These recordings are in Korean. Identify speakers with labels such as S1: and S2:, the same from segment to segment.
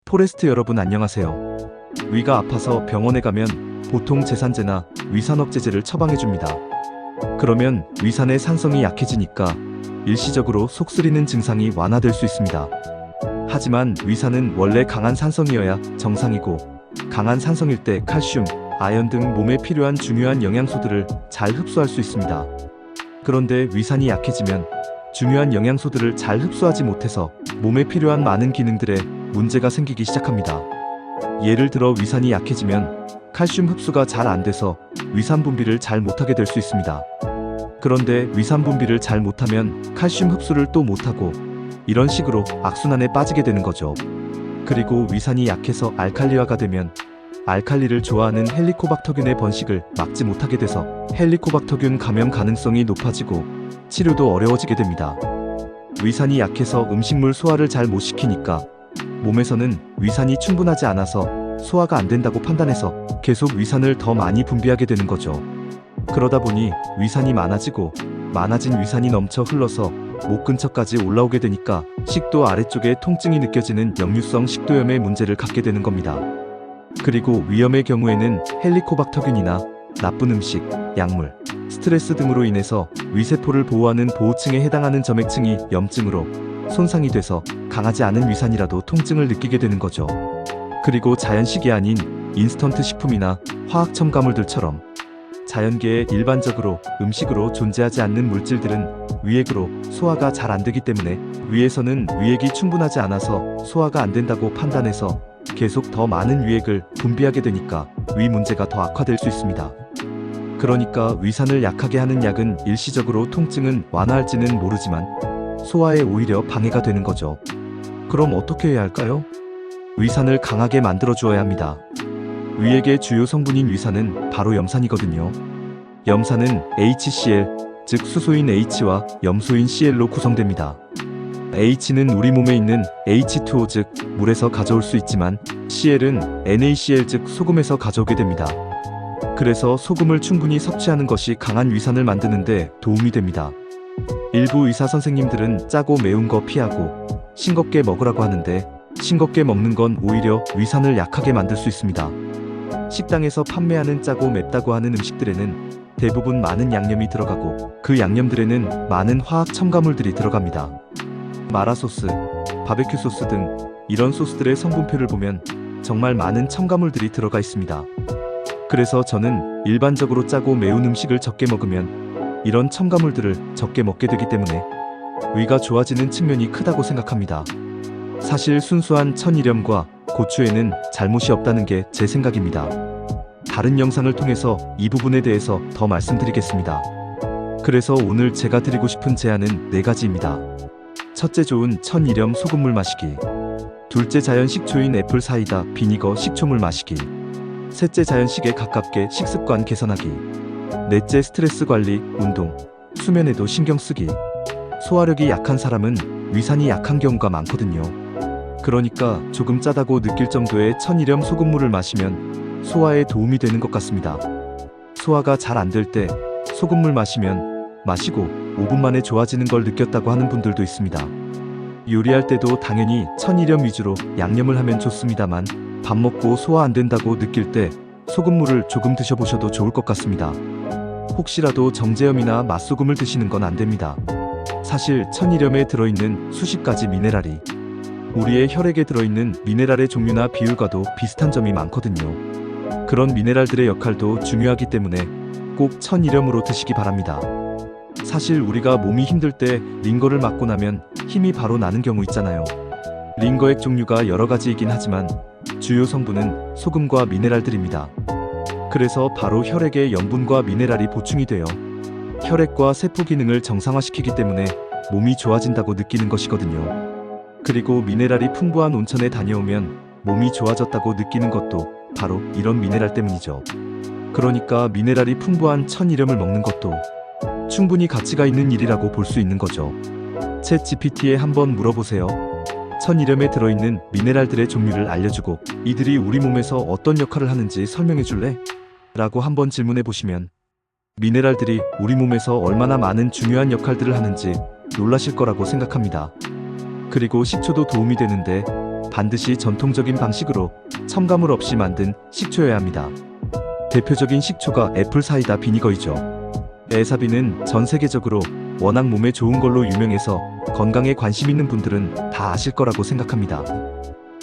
S1: 포레스트 여러분 안녕하세요. 위가 아파서 병원에 가면 보통 제산제나 위산억제제를 처방해줍니다. 그러면 위산의 산성이 약해지니까 일시적으로 속 쓰리는 증상이 완화될 수 있습니다. 하지만 위산은 원래 강한 산성이어야 정상이고, 강한 산성일 때 칼슘, 아연 등 몸에 필요한 중요한 영양소들을 잘 흡수할 수 있습니다. 그런데 위산이 약해지면 중요한 영양소들을 잘 흡수하지 못해서 몸에 필요한 많은 기능들에 문제가 생기기 시작합니다. 예를 들어 위산이 약해지면 칼슘 흡수가 잘 안 돼서 위산 분비를 잘 못하게 될 수 있습니다. 그런데 위산 분비를 잘 못하면 칼슘 흡수를 또 못하고, 이런 식으로 악순환에 빠지게 되는 거죠. 그리고 위산이 약해서 알칼리화가 되면 알칼리를 좋아하는 헬리코박터균의 번식을 막지 못하게 돼서 헬리코박터균 감염 가능성이 높아지고 치료도 어려워지게 됩니다. 위산이 약해서 음식물 소화를 잘 못 시키니까 몸에서는 위산이 충분하지 않아서 소화가 안 된다고 판단해서 계속 위산을 더 많이 분비하게 되는 거죠. 그러다 보니 위산이 많아지고, 많아진 위산이 넘쳐 흘러서 목 근처까지 올라오게 되니까 식도 아래쪽에 통증이 느껴지는 역류성 식도염의 문제를 갖게 되는 겁니다. 그리고 위염의 경우에는 헬리코박터균이나 나쁜 음식, 약물, 스트레스 등으로 인해서 위세포를 보호하는 보호층에 해당하는 점액층이 염증으로 손상이 돼서 강하지 않은 위산이라도 통증을 느끼게 되는 거죠. 그리고 자연식이 아닌 인스턴트 식품이나 화학 첨가물들처럼 자연계에 일반적으로 음식으로 존재하지 않는 물질들은 위액으로 소화가 잘 안 되기 때문에 위에서는 위액이 충분하지 않아서 소화가 안 된다고 판단해서 계속 더 많은 위액을 분비하게 되니까 위 문제가 더 악화될 수 있습니다. 그러니까 위산을 약하게 하는 약은 일시적으로 통증은 완화할지는 모르지만 소화에 오히려 방해가 되는 거죠. 그럼 어떻게 해야 할까요? 위산을 강하게 만들어 주어야 합니다. 위액의 주요 성분인 위산은 바로 염산이거든요. 염산은 HCl, 즉 수소인 H와 염소인 Cl로 구성됩니다. H는 우리 몸에 있는 H2O, 즉 물에서 가져올 수 있지만 Cl은 NaCl, 즉 소금에서 가져오게 됩니다. 그래서 소금을 충분히 섭취하는 것이 강한 위산을 만드는 데 도움이 됩니다. 일부 의사 선생님들은 짜고 매운 거 피하고 싱겁게 먹으라고 하는데, 싱겁게 먹는 건 오히려 위산을 약하게 만들 수 있습니다. 식당에서 판매하는 짜고 맵다고 하는 음식들에는 대부분 많은 양념이 들어가고, 그 양념들에는 많은 화학 첨가물들이 들어갑니다. 마라소스, 바베큐 소스 등 이런 소스들의 성분표를 보면 정말 많은 첨가물들이 들어가 있습니다. 그래서 저는 일반적으로 짜고 매운 음식을 적게 먹으면 이런 첨가물들을 적게 먹게 되기 때문에 위가 좋아지는 측면이 크다고 생각합니다. 사실 순수한 천일염과 고추에는 잘못이 없다는 게 제 생각입니다. 다른 영상을 통해서 이 부분에 대해서 더 말씀드리겠습니다. 그래서 오늘 제가 드리고 싶은 제안은 4가지입니다. 첫째, 좋은 천일염 소금물 마시기. 둘째, 자연 식초인 애플 사이다 비니거 식초물 마시기. 셋째, 자연식에 가깝게 식습관 개선하기. 넷째, 스트레스 관리, 운동, 수면에도 신경 쓰기. 소화력이 약한 사람은 위산이 약한 경우가 많거든요. 그러니까 조금 짜다고 느낄 정도의 천일염 소금물을 마시면 소화에 도움이 되는 것 같습니다. 소화가 잘 안 될 때 소금물 마시고 5분 만에 좋아지는 걸 느꼈다고 하는 분들도 있습니다. 요리할 때도 당연히 천일염 위주로 양념을 하면 좋습니다만, 밥 먹고 소화 안 된다고 느낄 때 소금물을 조금 드셔보셔도 좋을 것 같습니다. 혹시라도 정제염이나 맛소금을 드시는 건 안 됩니다. 사실 천일염에 들어있는 수십 가지 미네랄이 우리의 혈액에 들어있는 미네랄의 종류나 비율과도 비슷한 점이 많거든요. 그런 미네랄들의 역할도 중요하기 때문에 꼭 천일염으로 드시기 바랍니다. 사실 우리가 몸이 힘들 때 링거를 맞고 나면 힘이 바로 나는 경우 있잖아요. 링거액 종류가 여러 가지이긴 하지만 주요 성분은 소금과 미네랄들입니다. 그래서 바로 혈액에 염분과 미네랄이 보충이 되어 혈액과 세포 기능을 정상화시키기 때문에 몸이 좋아진다고 느끼는 것이거든요. 그리고 미네랄이 풍부한 온천에 다녀오면 몸이 좋아졌다고 느끼는 것도 바로 이런 미네랄 때문이죠. 그러니까 미네랄이 풍부한 천일염을 먹는 것도 충분히 가치가 있는 일이라고 볼 수 있는 거죠. 챗 GPT에 한번 물어보세요. 천일염에 들어있는 미네랄들의 종류를 알려주고 이들이 우리 몸에서 어떤 역할을 하는지 설명해 줄래? 라고 한번 질문해 보시면 미네랄들이 우리 몸에서 얼마나 많은 중요한 역할들을 하는지 놀라실 거라고 생각합니다. 그리고 식초도 도움이 되는데 반드시 전통적인 방식으로 첨가물 없이 만든 식초여야 합니다. 대표적인 식초가 애플 사이다 비니거이죠. 에사비는 전 세계적으로 워낙 몸에 좋은 걸로 유명해서 건강에 관심 있는 분들은 다 아실 거라고 생각합니다.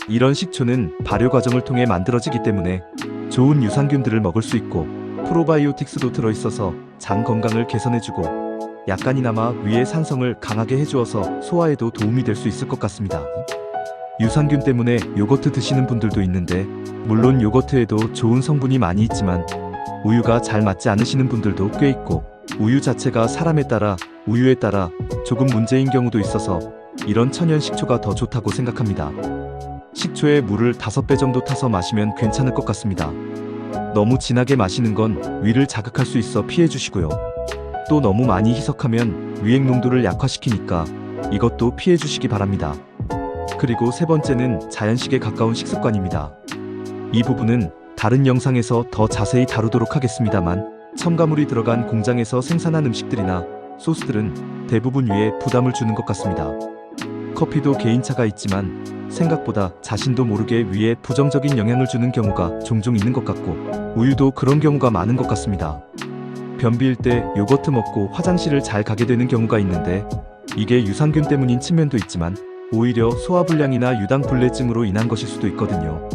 S1: 이런 식초는 발효 과정을 통해 만들어지기 때문에 좋은 유산균들을 먹을 수 있고 프로바이오틱스도 들어있어서 장 건강을 개선해주고 약간이나마 위의 산성을 강하게 해주어서 소화에도 도움이 될 수 있을 것 같습니다. 유산균 때문에 요거트 드시는 분들도 있는데 물론 요거트에도 좋은 성분이 많이 있지만 우유가 잘 맞지 않으시는 분들도 꽤 있고 우유 자체가 사람에 따라 우유에 따라 조금 문제인 경우도 있어서 이런 천연 식초가 더 좋다고 생각합니다. 식초에 물을 5배 정도 타서 마시면 괜찮을 것 같습니다. 너무 진하게 마시는 건 위를 자극할 수 있어 피해 주시고요. 또 너무 많이 희석하면 위액 농도를 약화시키니까 이것도 피해 주시기 바랍니다. 그리고 세 번째는 자연식에 가까운 식습관입니다. 이 부분은 다른 영상에서 더 자세히 다루도록 하겠습니다만 첨가물이 들어간 공장에서 생산한 음식들이나 소스들은 대부분 위에 부담을 주는 것 같습니다. 커피도 개인차가 있지만 생각보다 자신도 모르게 위에 부정적인 영향을 주는 경우가 종종 있는 것 같고 우유도 그런 경우가 많은 것 같습니다. 변비일 때 요거트 먹고 화장실을 잘 가게 되는 경우가 있는데 이게 유산균 때문인 측면도 있지만 오히려 소화불량이나 유당불내증으로 인한 것일 수도 있거든요.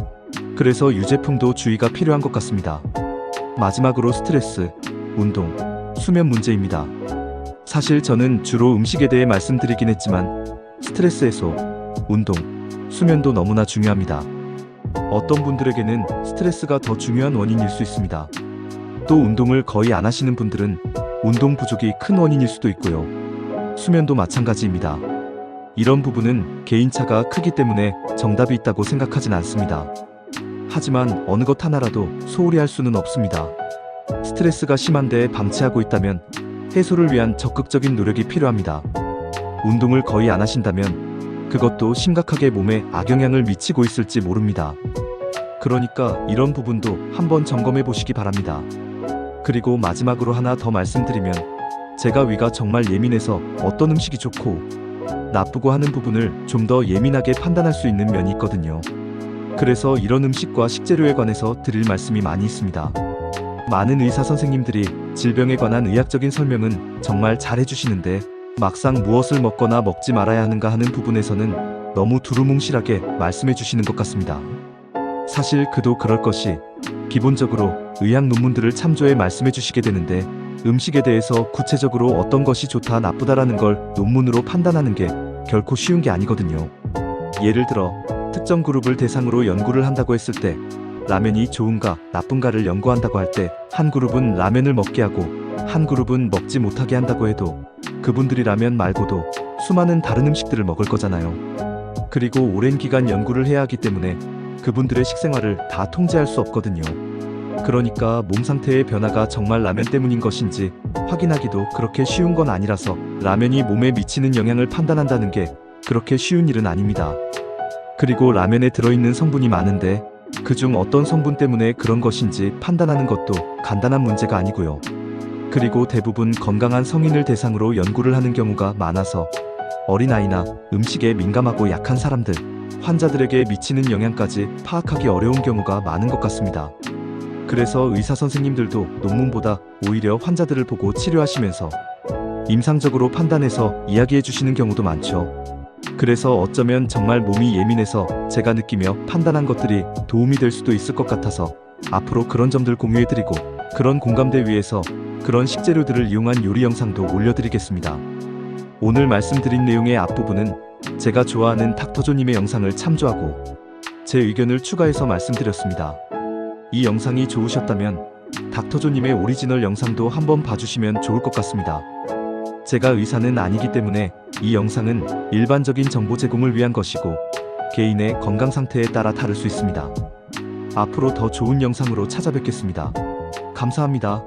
S1: 그래서 유제품도 주의가 필요한 것 같습니다. 마지막으로 스트레스, 운동, 수면 문제입니다. 사실 저는 주로 음식에 대해 말씀드리긴 했지만 스트레스 해소, 운동, 수면도 너무나 중요합니다. 어떤 분들에게는 스트레스가 더 중요한 원인일 수 있습니다. 또 운동을 거의 안 하시는 분들은 운동 부족이 큰 원인일 수도 있고요. 수면도 마찬가지입니다. 이런 부분은 개인차가 크기 때문에 정답이 있다고 생각하진 않습니다. 하지만 어느 것 하나라도 소홀히 할 수는 없습니다. 스트레스가 심한데 방치하고 있다면 해소를 위한 적극적인 노력이 필요합니다. 운동을 거의 안 하신다면 그것도 심각하게 몸에 악영향을 미치고 있을지 모릅니다. 그러니까 이런 부분도 한번 점검해 보시기 바랍니다. 그리고 마지막으로 하나 더 말씀드리면 제가 위가 정말 예민해서 어떤 음식이 좋고 나쁘고 하는 부분을 좀 더 예민하게 판단할 수 있는 면이 있거든요. 그래서 이런 음식과 식재료에 관해서 드릴 말씀이 많이 있습니다. 많은 의사 선생님들이 질병에 관한 의학적인 설명은 정말 잘 해주시는데 막상 무엇을 먹거나 먹지 말아야 하는가 하는 부분에서는 너무 두루뭉실하게 말씀해 주시는 것 같습니다. 사실 그도 그럴 것이 기본적으로 의학 논문들을 참조해 말씀해 주시게 되는데 음식에 대해서 구체적으로 어떤 것이 좋다 나쁘다라는 걸 논문으로 판단하는 게 결코 쉬운 게 아니거든요. 예를 들어 특정 그룹을 대상으로 연구를 한다고 했을 때 라면이 좋은가 나쁜가를 연구한다고 할 때 한 그룹은 라면을 먹게 하고 한 그룹은 먹지 못하게 한다고 해도 그분들이 라면 말고도 수많은 다른 음식들을 먹을 거잖아요. 그리고 오랜 기간 연구를 해야 하기 때문에 그분들의 식생활을 다 통제할 수 없거든요. 그러니까 몸 상태의 변화가 정말 라면 때문인 것인지 확인하기도 그렇게 쉬운 건 아니라서 라면이 몸에 미치는 영향을 판단한다는 게 그렇게 쉬운 일은 아닙니다. 그리고 라면에 들어있는 성분이 많은데 그중 어떤 성분 때문에 그런 것인지 판단하는 것도 간단한 문제가 아니고요. 그리고 대부분 건강한 성인을 대상으로 연구를 하는 경우가 많아서 어린아이나 음식에 민감하고 약한 사람들, 환자들에게 미치는 영향까지 파악하기 어려운 경우가 많은 것 같습니다. 그래서 의사 선생님들도 논문보다 오히려 환자들을 보고 치료하시면서 임상적으로 판단해서 이야기해 주시는 경우도 많죠. 그래서 어쩌면 정말 몸이 예민해서 제가 느끼며 판단한 것들이 도움이 될 수도 있을 것 같아서 앞으로 그런 점들 공유해드리고 그런 공감대 위에서 그런 식재료들을 이용한 요리 영상도 올려드리겠습니다. 오늘 말씀드린 내용의 앞부분은 제가 좋아하는 닥터조님의 영상을 참조하고 제 의견을 추가해서 말씀드렸습니다. 이 영상이 좋으셨다면 닥터조님의 오리지널 영상도 한번 봐주시면 좋을 것 같습니다. 제가 의사는 아니기 때문에 이 영상은 일반적인 정보 제공을 위한 것이고 개인의 건강 상태에 따라 다를 수 있습니다. 앞으로 더 좋은 영상으로 찾아뵙겠습니다. 감사합니다.